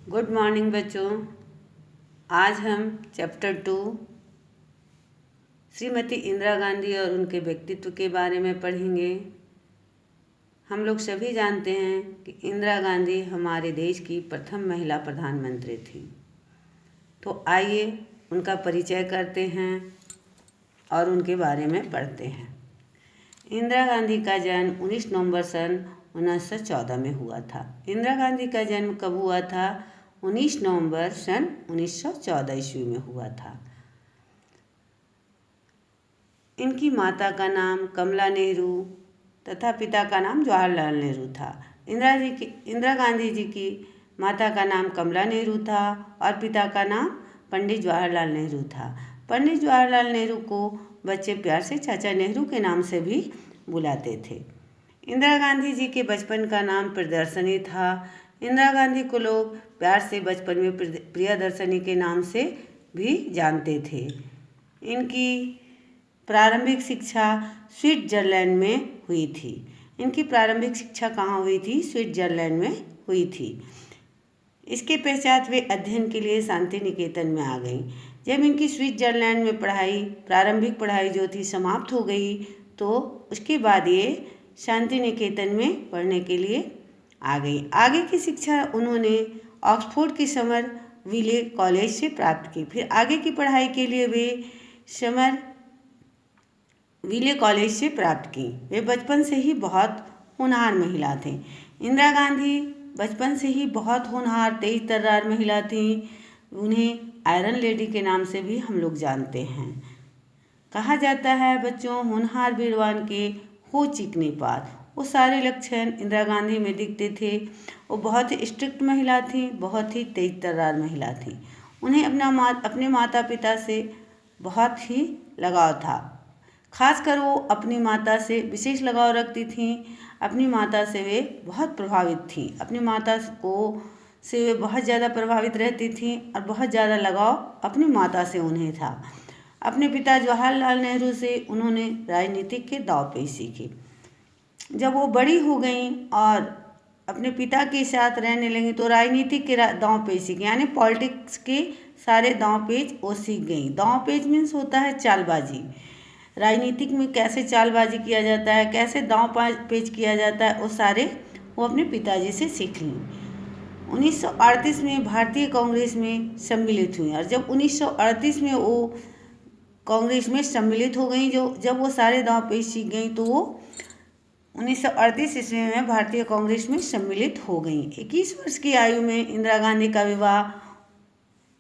Good morning बच्चों। आज हम चैप्टर 2 श्रीमती इंदिरा गांधी और उनके व्यक्तित्व के बारे में पढ़ेंगे। हम लोग सभी जानते हैं कि इंदिरा गांधी हमारे देश की प्रथम महिला प्रधानमंत्री थी। तो आइए उनका परिचय करते हैं और उनके बारे में पढ़ते हैं। इंदिरा गांधी का जन्म 19 नवंबर सन 1914 में हुआ था। इंदिरा गांधी का जन्म कब हुआ था? 19 नवंबर सन 1914 ईस्वी में हुआ था। इनकी माता का नाम कमला नेहरू तथा पिता का नाम जवाहरलाल नेहरू था। इंदिरा गांधी जी की माता का नाम कमला नेहरू था और पिता का नाम पंडित जवाहरलाल नेहरू था। पंडित जवाहरलाल नेहरू को बच्चे प्यार से चाचा नेहरू के नाम से भी बुलाते थे। इंदिरा गांधी जी के बचपन का नाम प्रियदर्शनी था। इंदिरा गांधी को लोग प्यार से बचपन में प्रियदर्शनी के नाम से भी जानते थे। इनकी प्रारंभिक शिक्षा स्विट्जरलैंड में हुई थी। इनकी प्रारंभिक शिक्षा कहाँ हुई थी? स्विट्जरलैंड में हुई थी। इसके पश्चात वे अध्ययन के लिए शांति निकेतन में आ गई। जब इनकी स्विट्जरलैंड में प्रारंभिक पढ़ाई जो थी समाप्त हो गई, तो उसके बाद ये शांति निकेतन में पढ़ने के लिए आ गई। आगे की शिक्षा उन्होंने ऑक्सफोर्ड के समर विले कॉलेज से प्राप्त की। फिर आगे की पढ़ाई के लिए वे समर विले कॉलेज से प्राप्त की। वे बचपन से ही बहुत होनहार महिला थी। इंदिरा गांधी बचपन से ही बहुत होनहार तेज तर्रार महिला थी। उन्हें आयरन लेडी के नाम से भी हम लोग जानते हैं। कहा जाता है बच्चों, होनहार वीरवान के हो चिकने पात। वो सारे लक्षण इंदिरा गांधी में दिखते थे। वो बहुत ही स्ट्रिक्ट महिला थी, बहुत ही तेज तर्रार महिला थी। उन्हें अपने माता पिता से बहुत ही लगाव था। खासकर वो अपनी माता से विशेष लगाव रखती थीं। अपनी माता से वे बहुत प्रभावित थीं। अपनी माता से वे बहुत ज़्यादा प्रभावित रहती थीं और बहुत ज़्यादा लगाव अपनी माता से उन्हें था। अपने पिता जवाहरलाल नेहरू से उन्होंने राजनीतिक के दांव पेच सीखे। जब वो बड़ी हो गईं और अपने पिता के साथ रहने लगी तो राजनीतिक के दांव पेच सीखे, यानी पॉलिटिक्स के सारे दांव पेच वो सीख गई। दांव पेच मीन्स होता है चालबाजी। राजनीतिक में कैसे चालबाजी किया जाता है, कैसे दांव पेच किया जाता है, वो सारे वो अपने पिताजी से सीख ली। 1938 में भारतीय कांग्रेस में सम्मिलित हुई और जब 1938 में वो कांग्रेस में सम्मिलित हो गई, जब वो सारे दांव पेच सीख गई तो वो 1938 ईस्वी में भारतीय कांग्रेस में सम्मिलित हो गई। 21 वर्ष की आयु में इंदिरा गांधी का विवाह,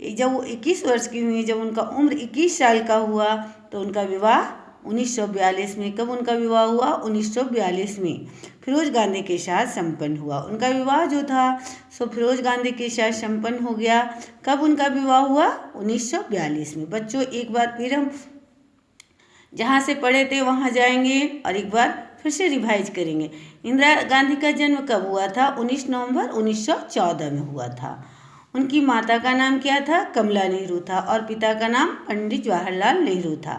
जब वो 21 वर्ष की हुई, जब उनका उम्र 21 साल का हुआ तो उनका विवाह 1942 में। कब उनका विवाह हुआ? 1942 में फिरोज गांधी के साथ संपन्न हुआ। उनका विवाह जो था सो फिरोज गांधी के साथ संपन्न हो गया। कब उनका विवाह हुआ? 1942 में। बच्चों, एक बार फिर हम जहाँ से पढ़े थे वहाँ जाएंगे और एक बार फिर से रिवाइज करेंगे। इंदिरा गांधी का जन्म कब हुआ था? 19 नवंबर 1914 में हुआ था। उनकी माता का नाम क्या था? कमला नेहरू था और पिता का नाम पंडित जवाहरलाल नेहरू था।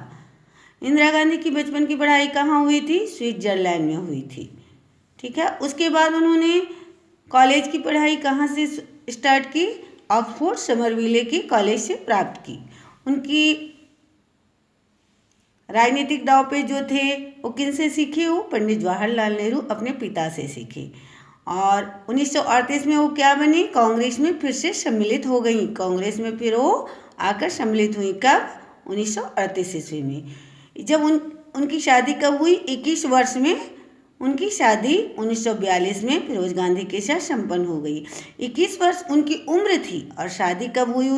इंदिरा गांधी की बचपन की पढ़ाई कहाँ हुई थी? स्विट्जरलैंड में हुई थी। ठीक है। उसके बाद उन्होंने कॉलेज की पढ़ाई कहाँ से स्टार्ट की? ऑक्सफोर्ड समरविले की कॉलेज से प्राप्त की। उनकी राजनीतिक दांव पे जो थे वो किन से सीखे? वो पंडित जवाहरलाल नेहरू अपने पिता से सीखे। और 1938 में वो क्या बनी? कांग्रेस में फिर से सम्मिलित हो गई। कांग्रेस में फिर वो आकर सम्मिलित हुई। कब? 1938 ईस्वी में। जब उनकी शादी कब हुई? 21 वर्ष में उनकी शादी 1942 में फिरोज गांधी के साथ संपन्न हो गई। 21 वर्ष उनकी उम्र थी और शादी कब हुई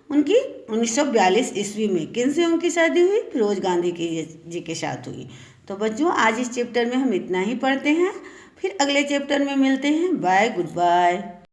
उनकी 1942 ईस्वी में। किन से उनकी शादी हुई? फिरोज गांधी जी के साथ हुई। तो बच्चों, आज इस चैप्टर में हम इतना ही पढ़ते हैं। फिर अगले चैप्टर में मिलते हैं। Bye, good bye.